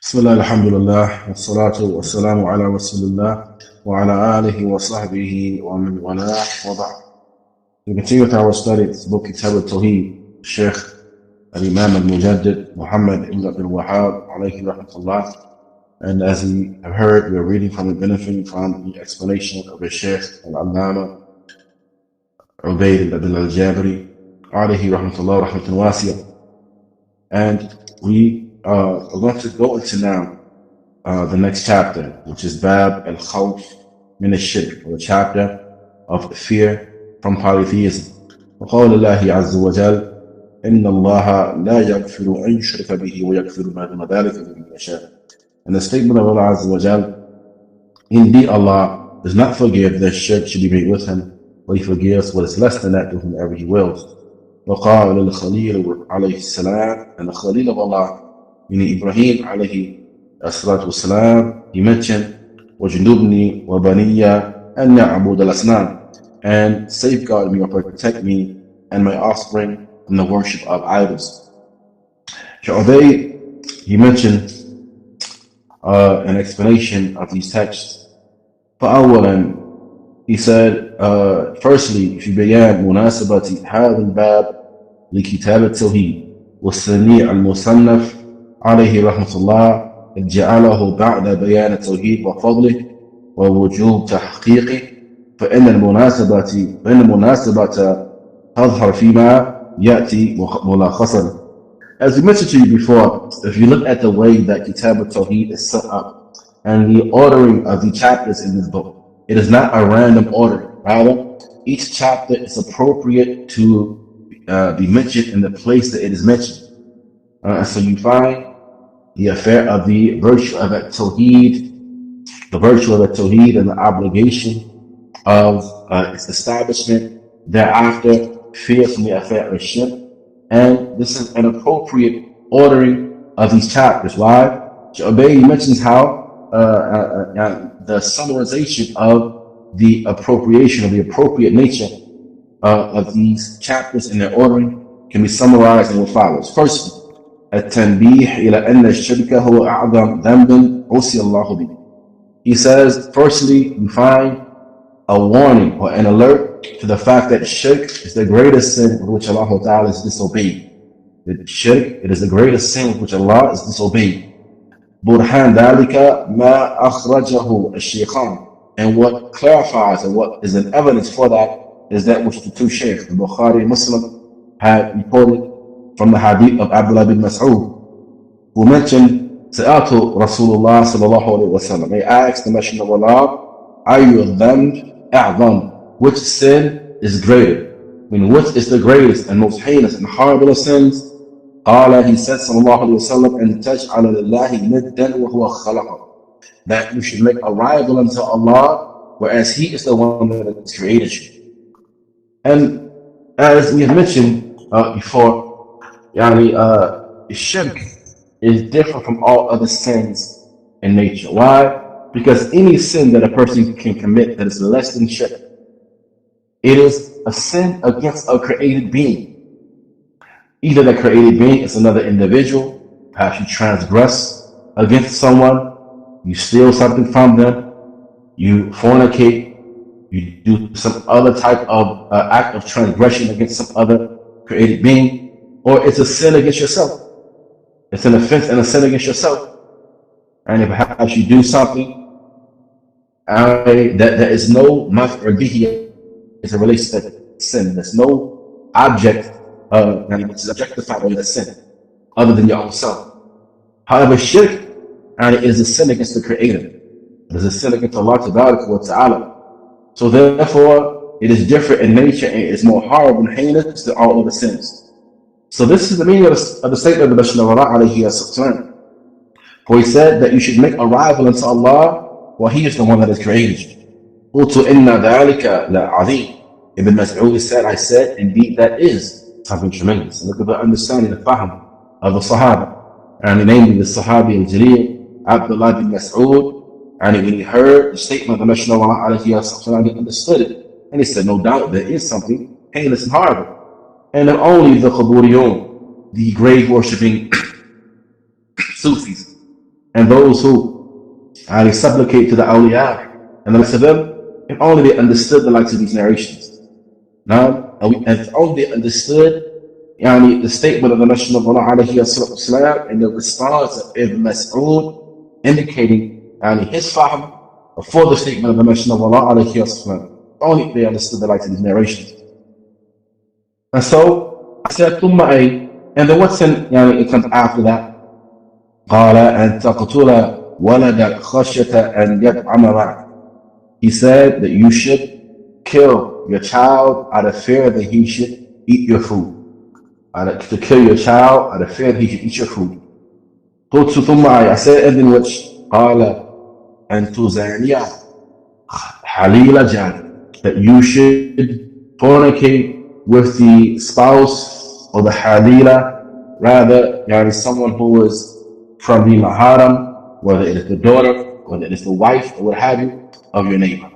بسم الله الحمد لله والصلاة والسلام على رسول الله وعلى آله وصحبه ومن والاه وبعد. We continue with our study of this book Kitaab At-Tawheed, Shaykh Imam Al Muhammad ibn Abdul Wahaab alayhi rahmatullah. And as we have heard, we are reading from and benefiting from the explanation of the Shaykh Al-Allama Ubaid ibn Abdil Al Jabirī alayhi rahmatullah rahmatan wasiya. And we are going to go into now the next chapter, which is Bab al-Khawf min al-Shirk, or the chapter of fear from polytheism. وقال الله عز وجل إن الله لا يغفر أن يشرك به ويغفر ما دون ذلك لمن يشاء. And the statement of Allah Azza wa Jal, indeed Allah does not forgive that shirk should be made with him, but he forgives what is less than that to whomever he wills. وقال الخليل عليه السلام, and the Khalil of Allah, meaning Ibrahim alayhi salatu wasalam, he mentioned وَجُنُوبْنِي وَبَنِيَّ أَنْ نَعْبُدَ الْأَصْنَامِ, and safeguard me or protect me and my offspring from the worship of idols. Shaykh Ubaid, he mentioned an explanation of these texts. فأولا, he said, firstly, في بيان مناسبة هذا الباب لكتاب التوحيد والصنيع المصنف عليه رحمه الله جعله بعد بيان التوحيد وفضله ووجوب تحقيقه، فإن المناسبة تظهر فيما يأتي ملخصا. As we mentioned to you before, if you look at the way that Kitaab At-Tawheed is set up and the ordering of the chapters in this book, it is not a random order. Rather, each chapter is appropriate to be mentioned in the place that it is mentioned. So you find the affair of the virtue of At-Tawheed, the virtue of At-Tawheed and the obligation of its establishment, thereafter fear from the affair of shirk. And this is an appropriate ordering of these chapters. Why? Shaykh Ubaid mentions how the summarization of the appropriation of the appropriate nature of these chapters and their ordering can be summarized in what follows. Firstly, التنبيه إلى أن الشرك هو أعظم ذنب عصي الله به. He says, firstly, you find a warning or an alert to the fact that shirk is the greatest sin with which Allah Ta'ala is disobeyed. The shirk, it is the greatest sin with which Allah is disobeyed. برهان ذلك ما أخرجه الشيخان. And what clarifies and what is an evidence for that is that which the two sheikhs, the Bukhari and Muslim, had reported from the hadith of Abdullah bin Mas'ud, who mentioned Sa'atu Rasulullah sallallahu alayhi wa sallam. He asked the Messenger of Allah, Ayu dhanb a'zam, which sin is greater? I mean, which is the greatest and most heinous and horrible of sins? Qala, he said sallallahu alayhi wa sallam, and taj'ala lillahi niddan wa huwa khalaqa, that you should make a rival unto Allah, whereas He is the one that has created you. And as we have mentioned before, shirk is different from all other sins in nature. Why? Because any sin that a person can commit that is less than shirk, it is a sin against a created being. Either the created being is another individual, perhaps you transgress against someone, you steal something from them, you fornicate, you do some other type of act of transgression against some other created being, or it's a sin against yourself. It's an offense and a sin against yourself. And if perhaps you do something that is no maf'ul bihi, it's a related sin. There's no object which is objectified by the sin other than your own self. However, shirk is a sin against the Creator. It is a sin against Allah Ta'ala. So therefore, it is different in nature and it is more horrible and heinous than all other sins. So this is the meaning of the statement of the Messenger of Allah alayhi sallam. For he said that you should make a rival unto Allah, while He is the one that has created you. قُلْتُ إِنَّ ذَلِكَ لَعَظِيمٌ. Ibn Mas'ud said, I said, indeed that is something tremendous. And look at the understanding, the fahm of the Sahaba. And namely the Sahabi al-Jaleel, Abdullah bin Mas'ud. And when he heard the statement of the Messenger of Allah alayhi sallam, he understood it. And he said, no doubt there is something heinous and horrible. And not only the Qaburiyun, the grave worshipping Sufis, and those who supplicate to the awliya and the likes of them, if only they understood the likes of these narrations. Now, if only they understood the statement of the Messenger of Allah alayhi and the response of Ibn Mas'ud indicating his fahm for the statement of the Messenger of Allah alayhi only they understood the likes of these narrations. And so I said, and then what's in it comes after that? قال أن تقتل ولدك خشية أن يطعم معك. He said that you should kill your child out of fear that he should eat your food. To kill your child out of fear that he should eat your food. قلت ثم I said, and in which قال أن تزاني حليل جارك, that you should fornicate with the spouse or the halila, rather someone who is from the maharam, whether it is the daughter, whether it is the wife, or what have you, of your neighbor.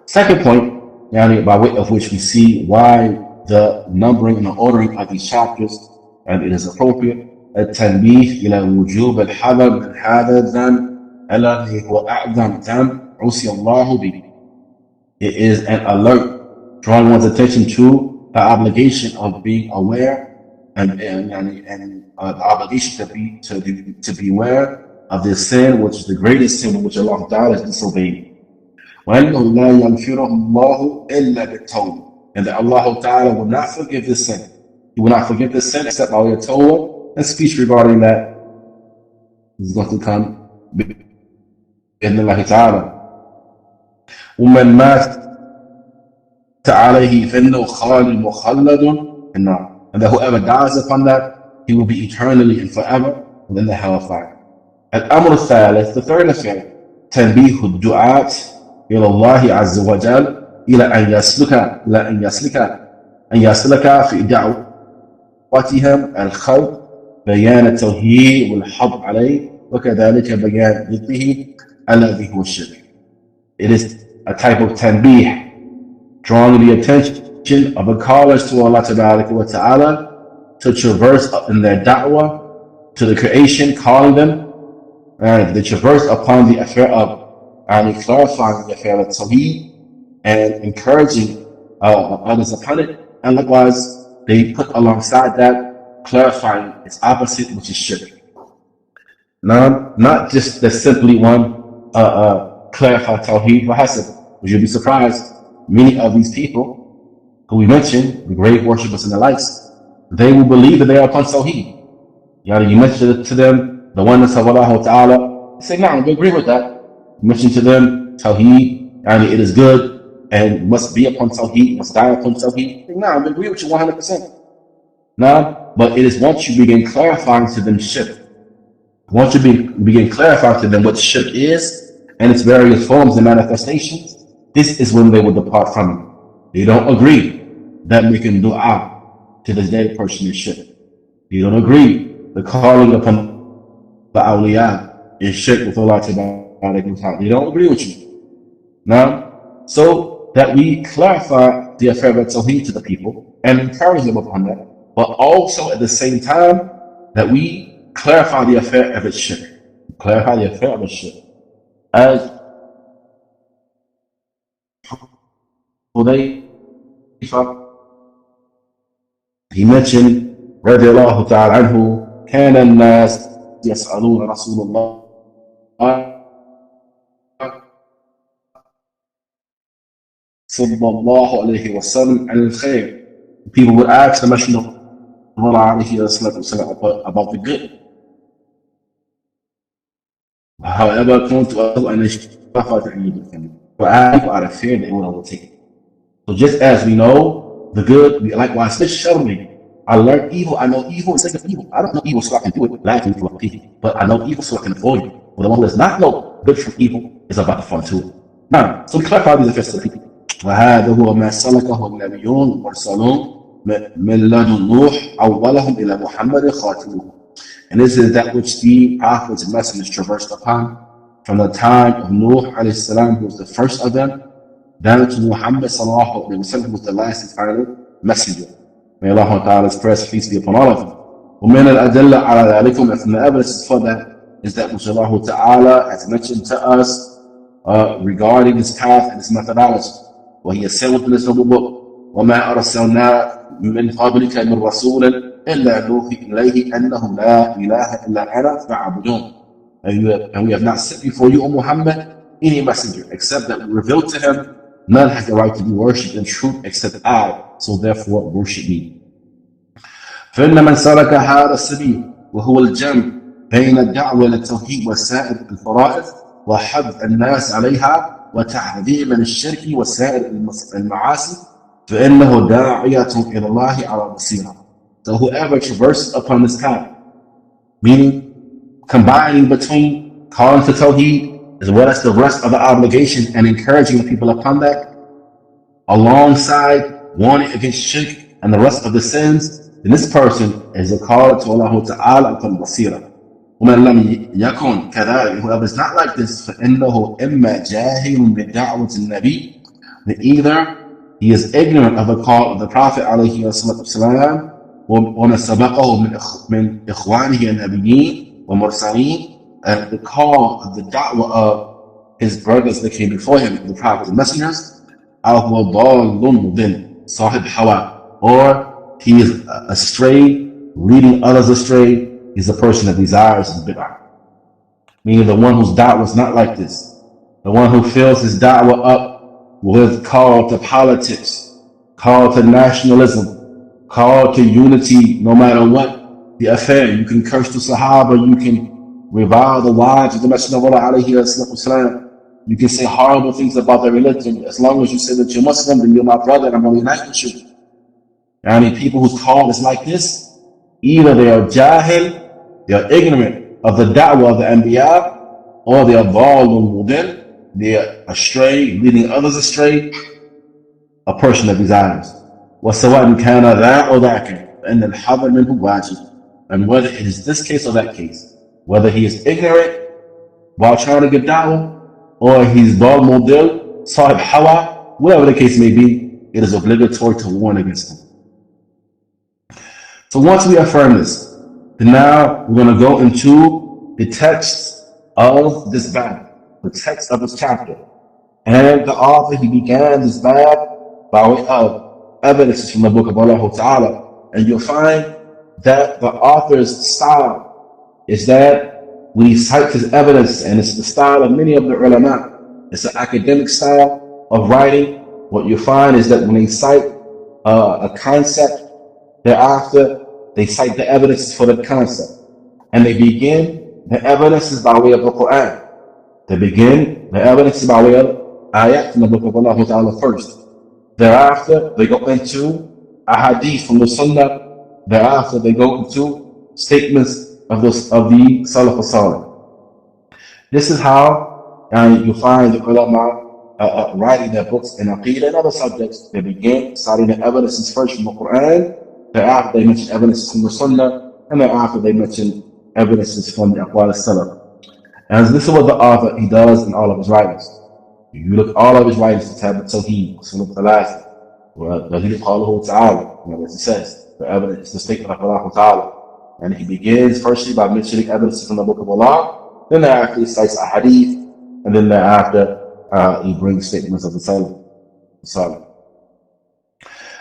Second point, by way of which we see why the numbering and the ordering of these chapters, and it is appropriate, التنبيه إلى وجوب الحذر من هذا الذنب الذي هو أعظم ذنب عصي الله به. It is an alert drawing one's attention to the obligation of being aware and the obligation to be aware of this sin, which is the greatest sin, which Allah Ta'ala is disobeying. وَأَنَّهُ لَا يَغْفِرُهُ اللَّهُ إِلَّا بِالتَّوْبَةِ, and that Allah Ta'ala will not forgive this sin. He will not forgive this sin except by your tawbah, and speech regarding that is going to come بإذن الله تعالى. ومن مات عليه فإنه خالد مخلد in النار, and that whoever dies upon that, he will be eternally and forever within the hellfire. الأمر الثالث, the third affair, تنبيه الدعاة إلى الله عز وجل إلى أن يسلك في دعوتهم الخلق بيان التوحيد والحظ عليه وكذلك بيان ضده الذي هو الشرك. It is a type of tanbih, drawing the attention of the callers to Allah Ta'ala to traverse in their da'wah to the creation, calling them, and they traverse upon the affair of clarifying the affair of Tawheed and encouraging others upon it, and likewise they put alongside that clarifying its opposite, which is shirk. Now, not just the simply one clarify Tawheed, but would you be surprised? Many of these people who we mentioned, the grave worshippers and the likes, they will believe that they are upon Tawheed. You mention to them the oneness of Allah Ta'ala, they say, no, we agree with that. You mention to them Tawheed, and it is good, and must be upon Tawheed, must die upon Tawheed. They say, no, we agree with you 100%. Now, but it is once you begin clarifying to them shirk, once you begin clarifying to them what shirk is, and its various forms and manifestations, this is when they will depart from it. They don't agree that making dua to the dead person is shirk. They don't agree the calling upon the awliya is shirk with Allah Ta'ala. They don't agree with you. Now, so that we clarify the affair of Tawheed to the people and encourage them upon that, but also at the same time that we clarify the affair of its shirk. Clarify the affair of its shirk. As he mentioned, رضي الله تعالى عنه, كان الناس يسألون رسول الله صلى الله عليه وسلم عن الخير. People would ask the Messenger of Allah about the good. However, كنت أرجو أن أشتغل عندكم وأعرف out of fear that it would overtake it. So just as we know the good, we likewise sharri. I learned evil, I know evil instead of evil. I don't know evil so I can do it, laughing for people, but I know evil so I can avoid it. But the one who does not know good from evil is about to fall into it. Now, so we clarify these affairs to the people. وهذا هو ما سلكه النبيون المرسلون من لدن نوح أولهم إلى محمد خاتمه. And this is that which the prophets and messengers traversed upon from the time of Nuh alayhi salam, who was the first of them, down to Muhammad sallallahu alayhi wa sallam, who was the last and final messenger. May Allah Ta'ala's praise peace be upon all of them. ومن الأدلة على ذلك, and from the evidence for that is that which Allah Ta'ala has mentioned to us regarding this path and this methodology. وهي said within this noble book, وما أرسلنا من قبلك من رسول إلا نوحي إليه أنه لا إله إلا أنا فاعبدون. And we have not sent before you, O Muhammad, any messenger except that we revealed to him none has the right to be worshipped in truth except I, so therefore worship me. فإن من سلك هذا السبيل وهو الجمع بين الدعوة للتوحيد وسائر الفرائض وحث الناس عليها وتحذير من الشرك وسائر المعاصي فإنه داعية إلى الله على بصيرة. So whoever traverses upon this path, meaning combining between calling to Tawheed as well as the rest of the obligation and encouraging the people upon that, alongside warning against shirk and the rest of the sins, then this person is a call to Allah Ta'ala upon basira. ومن لم يكن كذلك, whoever is not like this, فإنه إما جاهل بدعوة النبي, then either he is ignorant of the call of the Prophet عليه الصلاة والسلام ومن سبقه من إخوانه النبيين ومرسلين, and the call of the da'wah of his brothers that came before him, the prophets and messengers, أو هو ضال مضل صاحب هوى, or he is astray, leading others astray. He's a person that desires his bid'ah. Meaning the one whose da'wah is not like this. The one who fills his da'wah up with call to politics, call to nationalism, call to unity no matter what the affair. You can curse the Sahaba, you can revile the wives of the Messenger of Allah alayhi wasallam. You can say horrible things about their religion. As long as you say that you're Muslim, then you're my brother and I'm going to unite with you. And people whose call is like this, either they are jahil, they are ignorant of the da'wah of the anbiya, or they are dhalun mudil, they are astray, leading others astray, a person that desires. وَسَوَاءٍ كَانَ ذَا أَوْ ذَاكَ فَإِنَّ الْحَذَرَ مِنْهُ وَاجِبٌ. And whether it is this case or that case, whether he is ignorant while trying to get da'wah, or he's dhal mudil, sahib hawa, whatever the case may be, it is obligatory to warn against him. So once we affirm this, then now we're going to go into the text of this bab, the text of this chapter. And the author, he began this bab by way of evidences from the book of Allah Ta'ala. And you'll find that the author's style is that when he cites his evidence, and it's the style of many of the ulama, it's an academic style of writing. What you find is that when they cite a concept, thereafter they cite the evidences for the concept, and they begin the evidences by way of the Quran. They begin the evidences by way of ayat from the book of Allah Ta'ala first. Thereafter they go into a hadith from the Sunnah. Thereafter they go into statements of the Salaf al-Salih. This is how you find the ulama writing their books in Aqeedah and other subjects. They begin citing the evidences first from the Quran. Thereafter they mention evidences from the Sunnah, and thereafter they mention evidences from the Aqwal al-Salaf. And this is what the author, he does in all of his writings. If you look at all of his writings, Kitaab At-Tawheed, Sunnah al-Thalath, وَهِيَ قَالُهُ تَعَالَى, as he says, the evidence, the statement of Allah Ta'ala. And he begins firstly by mentioning evidences from the book of Allah, then thereafter he cites a hadith, and then thereafter he brings statements of the Salaf.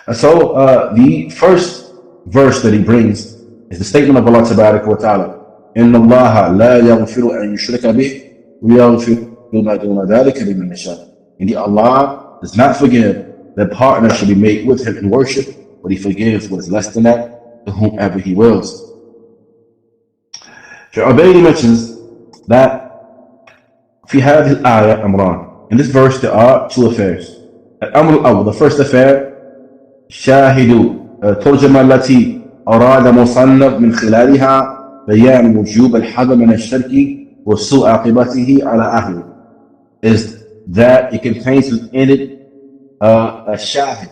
And so the first verse that he brings is the statement of Allah Tabaraka wa Ta'ala. إِنَّ اللَّهَ لَا يَغْفِرُ أَن يُشْرَكَ بِهِ وَيَغْفِرُ مَا دُونَ ذَلِكَ لِمَن يَشَاءُ. Indeed, Allah does not forgive that partner should be made with him in worship, but he forgives what is less than that to whomever he wills. Shaykh Ubaid mentions that في هذه الآية أمران. In this verse there are two affairs. الأمر الأول, the first affair, شاهدوا ترجمة التي أراد مصنف من خلالها بيان وجوب الحذر من الشرك وسوء عاقبته على أهله, is that it contains within it a shahid,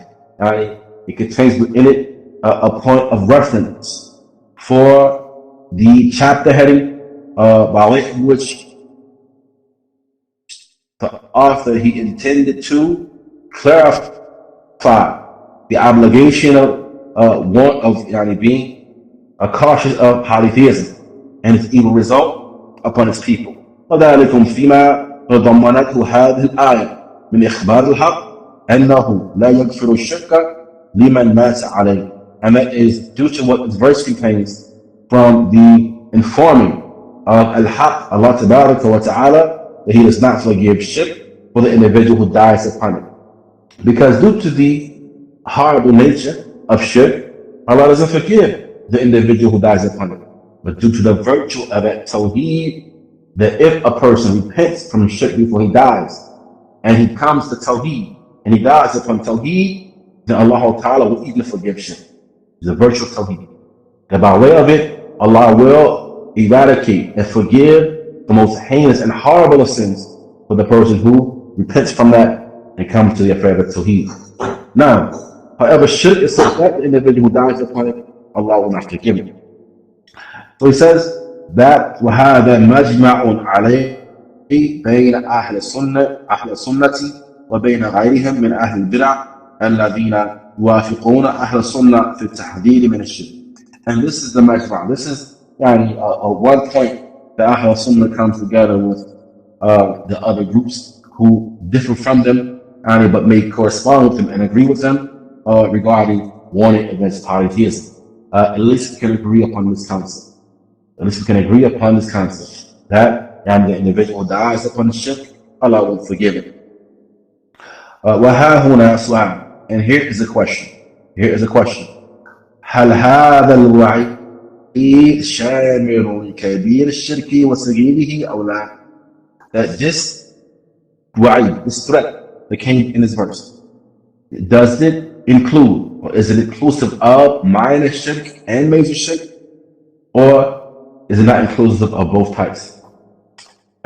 it contains within it a point of reference for the chapter heading by way of which the author, he intended to clarify the obligation of being cautious of polytheism and its evil result upon its people. وذلكم فيما تضمنته هذه الآية من إخبار الحق أنه لا يغفر الشرك لمن مات عليه. And that is due to what this verse contains from the informing of al-haq, Allah Tabaraka wa Ta'ala, that He does not forgive shirk for the individual who dies upon it. Because due to the horrible nature of shirk, Allah doesn't forgive the individual who dies upon it. But due to the virtue of At-Tawhīd, that if a person repents from shirk before he dies, and he comes to Tawheed, and he dies upon Tawheed, then Allah Ta'ala will even forgive shirk. The virtue of Tawheed. That by way of it, Allah will eradicate and forgive the most heinous and horrible of sins for the person who repents from that and comes to the affair of Tawheed. Now, however, shirk is such that the individual who dies upon it, Allah will not forgive him. So he says that وَهَذَا مَجْمَعٌ عَلَيْهِ بين أهل السنة وبين غيرهم من أهل البدع الذين يوافقون أهل السنة في التحذير من الشرك. And this is the majma'. This is one point that Ahl Sunnah comes together with the other groups who differ from them, but may correspond with them and agree with them regarding warning against polytheism. At least we can agree upon this concept. At least we can agree upon this concept that the individual dies upon the shirk, Allah will forgive him. وَهَا هُنَا سُؤَالٌ. And here is a question. هل هذا الوعيد شامل كبير الشرك وصغيره أو لا? That this wa'id, this threat that came in this verse, does it include, or is it inclusive of minor shirk and major shirk, or is it not inclusive of both types?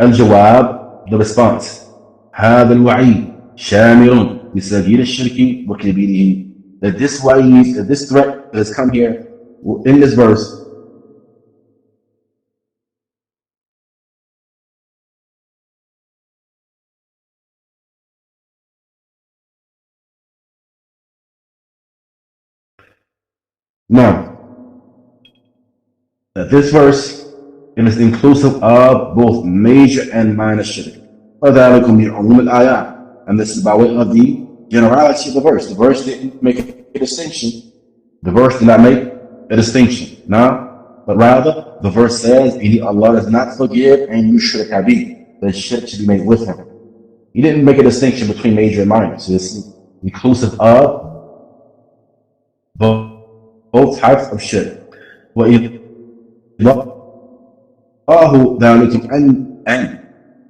الجواب, the response, هذا الوعيد شامل بصغير الشرك وكبيره. That this wa'id, that this threat that has come here in this verse, now, that this verse is inclusive of both major and minor shirk. وذلكم بعموم الآيات. And this is by way of the generality of the verse. The verse didn't make a distinction. The verse did not make a distinction. No, but rather the verse says, Allah does not forgive and yushrik bih. The shirk should be made with him. He didn't make a distinction between major and minor. So this is inclusive of both types of shirk. وَإِذْ الله ذلكم أن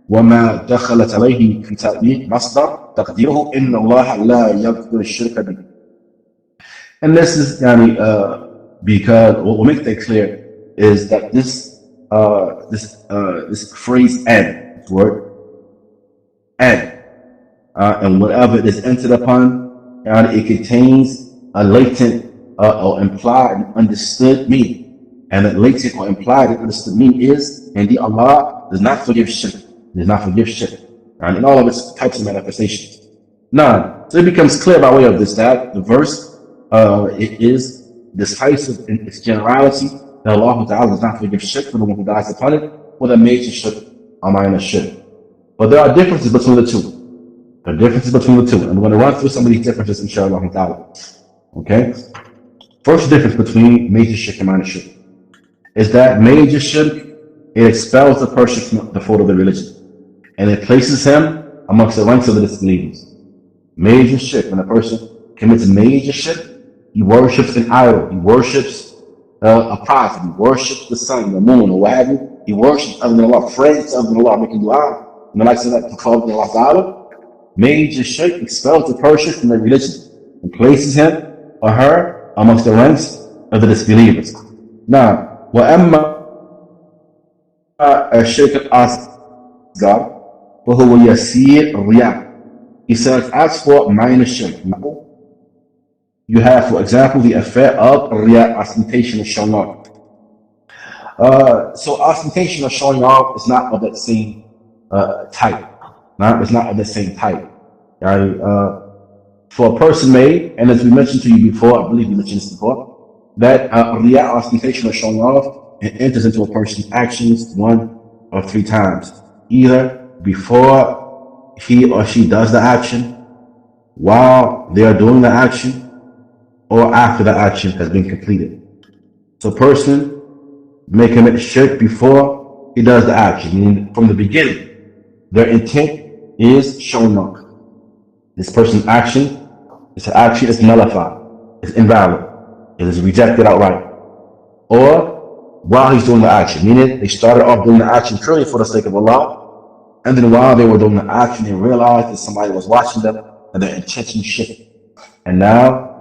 وما دخلت عليه في تأويل مصدر تقديره إن الله لا يغفر الشرك به. And this is because what will make that clear is that this phrase "and," this word and whatever it is entered upon, it contains a latent or implied and understood meaning. And that latent or implied and understood meaning is, indeed, Allah does not forgive shirk. Does not forgive shirk, and in all of its types of manifestations. Now, so it becomes clear by way of this that the verse it is decisive in its generality that Allah Ta'ala does not forgive shirk for the one who dies upon it, whether a major shirk or minor shirk. But there are differences between the two. And we're going to run through some of these differences, inshallah ta'ala. Okay? First difference between major shirk and minor shirk is that major shirk, it expels the person from the fold of the religion, and it places him amongst the ranks of the disbelievers. Major shirk, when a person commits major shirk, he worships an idol, he worships a prophet, he worships the sun, the moon, or what have you. He worships other than Allah, prays other than Allah, making dua, and the likes of that to follow Allah Ta'ala. Major shirk expels the person from the religion and places him or her amongst the ranks of the disbelievers. Now, وَأَمَّا الشرك الأصغر وهو يسير الرياء. He says, as for minor shirk, you have, for example, the affair of riya, ostentation of showing off. So ostentation of showing off is not of that same type. It's not of the same type. For a person may, and as we mentioned to you before, I believe we mentioned this before, that riya, ostentation or showing off, it enters into a person's actions one of three times. Either before he or she does the action, while they are doing the action, or after the action has been completed. So a person may commit shirk before he does the action, meaning from the beginning, their intent is showing off. This person's action, this action is nullified, it's invalid, it is rejected outright. Or while he's doing the action, meaning they started off doing the action purely for the sake of Allah, and then while they were doing the action, they realized that somebody was watching them and their intention shifted. And now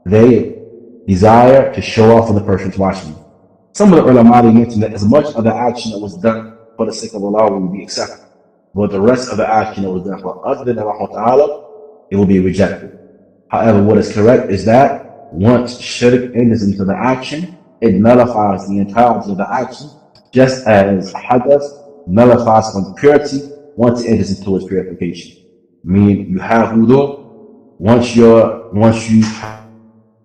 they desire to show off for the person who's watching them. Some of the ulama mentioned that as much of the action that was done for the sake of Allah will be accepted, but the rest of the action that was done for other than Allah Ta'ala, it will be rejected. However, what is correct is that once shirk enters into the action, it nullifies the entirety of the action, just as hadath nullifies from purity once it enters into its purification. Meaning you have wudu, once you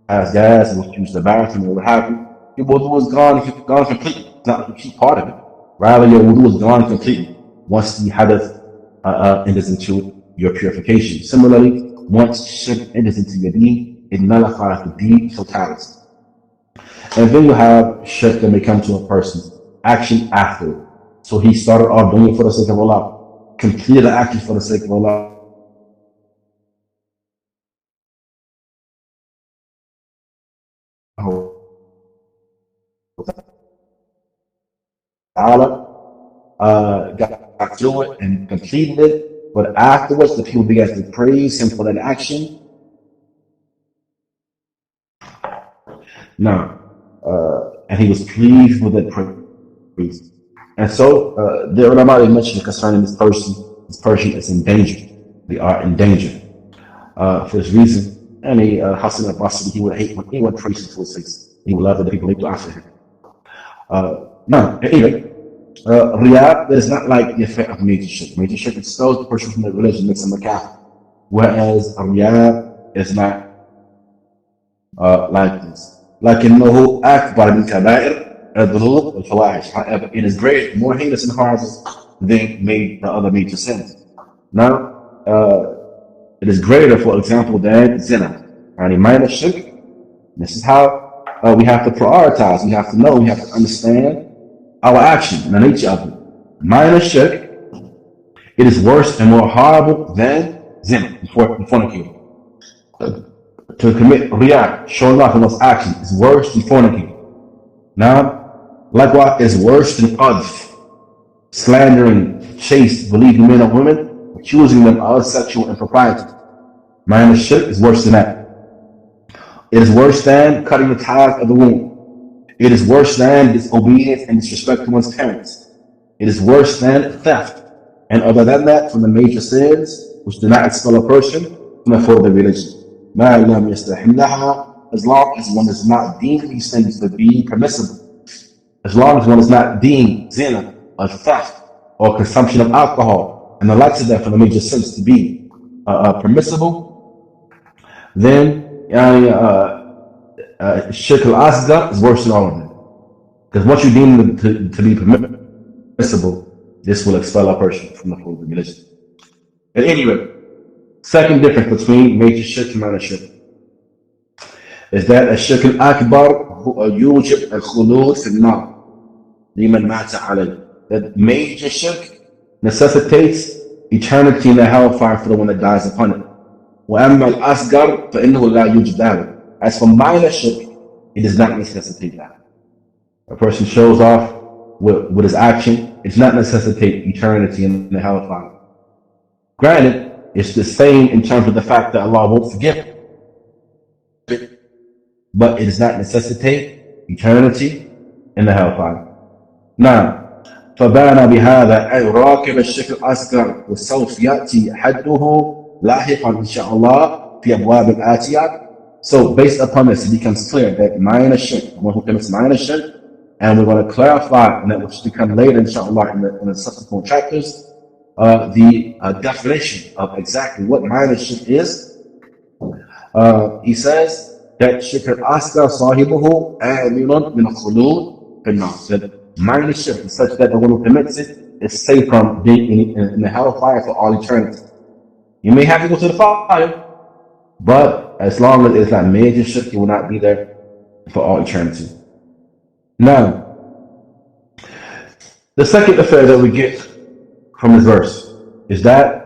have gas, and use the bathroom or what have you, your wudu is gone completely. It's not a key part of it. Rather, your wudu is gone completely once the hadath enters into your purification. Similarly, once shirk enters into your deen, it nullifies the deen totality. And then you have shirk that may come to a person's action after. So he started off doing it for the sake of Allah, completed the action for the sake of Allah. Got through it and completed it, but afterwards the people began to praise him for that action. Now, and he was pleased with that praise. And so the ulama mentioned concerning this person is in danger. They are in danger. For this reason, and Hassan al-Basri, he would hate when anyone praises to his face. He would love that the people make dua for him. Now, anyway, Riyah is not like the effect of major shirk. Major shirk expels the person from the religion, makes him a kafir. Whereas Riyah is not like this. لكنه أكبر من كبائر الذنوب والفواحش. However, it is great, more heinous and harmful than the other major sins. Now, it is greater, for example, than zina. Any minor shirk. This is how we have to prioritize. We have to know. We have to understand our action and the nature of it. Minor shirk, it is worse and more horrible than zina, fornicating. To commit riyah, showing off in those actions, is worse than fornicating. Now, likewise, is worse than qadf, slandering, chaste, believing men or women, accusing them of sexual impropriety. Minor shirk is worse than that. It is worse than cutting the ties of the womb. It is worse than disobedience and disrespect to one's parents. It is worse than theft. And other than that, from the major sins, which do not expel a person from the fold of the religion. As long as one is not deemed these things to be permissible. As long as one is not deemed zina or theft or consumption of alcohol and the likes of that from the major sins to be permissible, then shirk al-asghar is worse than all of them. Because once you deem it to be permissible, this will expel a person from the fold of the religion. At any rate, second difference between major shirk and minor shirk is that الشرك الأكبر هو يوجب الخلود في النار لمن مات عليه. That major shirk necessitates eternity in the hellfire for the one that dies upon it. وأما الأصغر فإنه لا يوجب ذلك. As for minor shirk, it does not necessitate that. A person shows off with his action, it does not necessitate eternity in the hellfire. Granted, it's the same in terms of the fact that Allah won't forgive it, but it does not necessitate eternity in the hellfire. Now, فبان بهذا أن راكب الشرك الأصغر وسوف يأتي حده لاحقا إن شاء الله في أبواب الآتية. So based upon this, it becomes clear that minor shirk, one who commits minor shirk, and we're going to clarify, and that which to come later, inshallah, in the subsequent chapters, the definition of exactly what minor shirk is. He says that shirk al-asghar sahibuhu aminun min al-khulud fi an-nar. That minor shirk is such that the one who commits it is safe from being in the hellfire for all eternity. You may have to go to the fire, but as long as it's not major shirk, you will not be there for all eternity. Now, the second affair that we get from this verse is that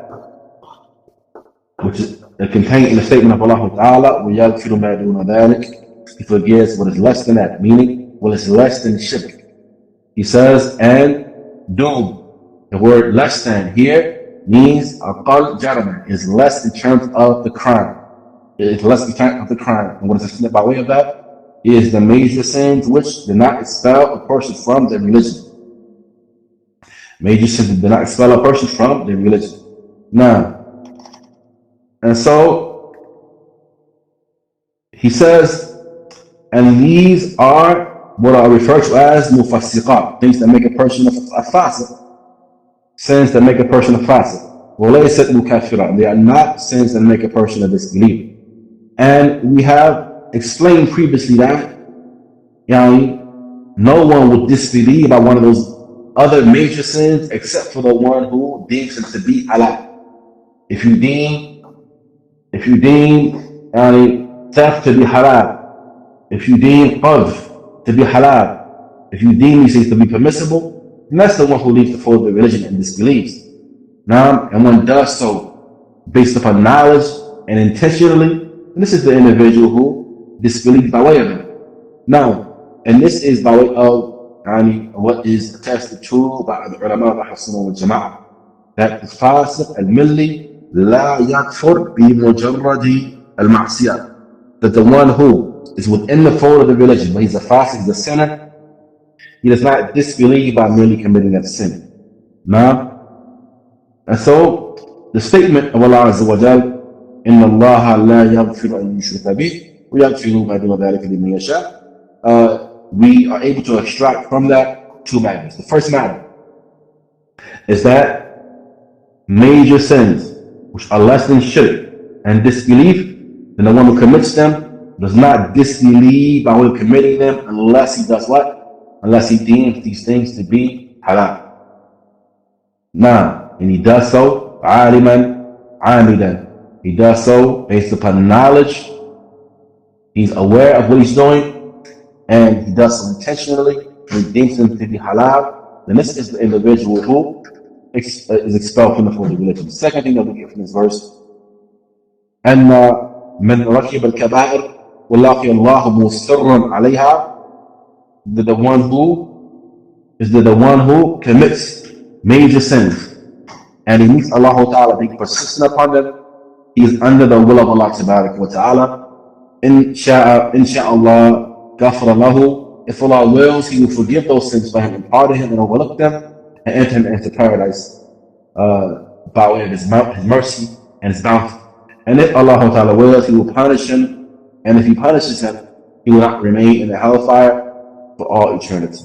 which is contained in the statement of Allah Ta'ala, وَيَغْفِرُ مَا دُونَ ذَلِكَ. He forgives what is less than that, meaning what is less than shirk. He says, and doom. The word less than here means aqal jarama, is less in terms of the crime. It is less in terms of the crime. And what is explained by way of that is the major sins which do not expel a person from their religion. Major sins do not expel a person from their religion. Now, and so he says, and these are what are referred to as mufassiqat, things that make a person a fasiq, sins that make a person a fasiq. وَلَيْسَتْ مُكَفِّرًا, they are not sins that make a person a disbeliever. And we have explained previously that no one would disbelieve by one of those other major sins except for the one who deems it to be halal. If you deem theft to be halal, if you deem qadh to be halal, if you deem these things to be permissible, then that's the one who leaves the fold of the religion and disbelieves. Now, and one does so based upon knowledge and intentionally, and this is the individual who disbelieves by way of it. Now, and this is by way of what is attested to by the ulama of Hafظه wal Jama'ah, that the fasiq al-milli لا يكفر بمجرد المعصية, that the one who is within the fold of the religion, when he's a fasiq, he's a sinner, he does not disbelieve by merely committing that sin. Now, and so the statement of Allah Azza wa Jal, إن الله لا يغفر أن يشرك به ويغفر ما دون ذلك لمن يشاء, we are able to extract from that two matters. The first matter is that major sins which are less than shirk and disbelief, then the one who commits them does not disbelieve by way of committing them unless he does what? Unless he deems these things to be halal. Now, and he does so aliman amidan. He does so based upon knowledge. He's aware of what he's doing, and he does so intentionally, and he deems them to be halal. Then this is the individual who is expelled from the fold of religion. The second thing that we get from this verse, أن من ركب الكبائر ولقي الله مصرا عليها, that the one who commits major sins and he meets Allah Ta'ala being persistent upon them, he is under the will of Allah Tabarak wa Ta'ala. Insha'Allah ghafara lahu, if Allah wills, he will forgive those sins for him and pardon him and overlook them and enter him into paradise by way of his mercy and his bounty. And if Allah Ta'ala wills, he will punish him, and if he punishes him, he will not remain in the hellfire for all eternity.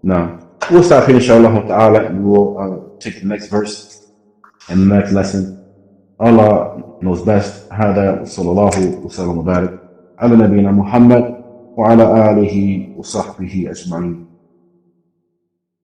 Now, we'll stop here inshallah ta'ala, and we'll take the next verse and the next lesson. Allah knows best. هذا صلى الله وسلم وبارك على نبينا محمد وعلى آله وصحبه أجمعين.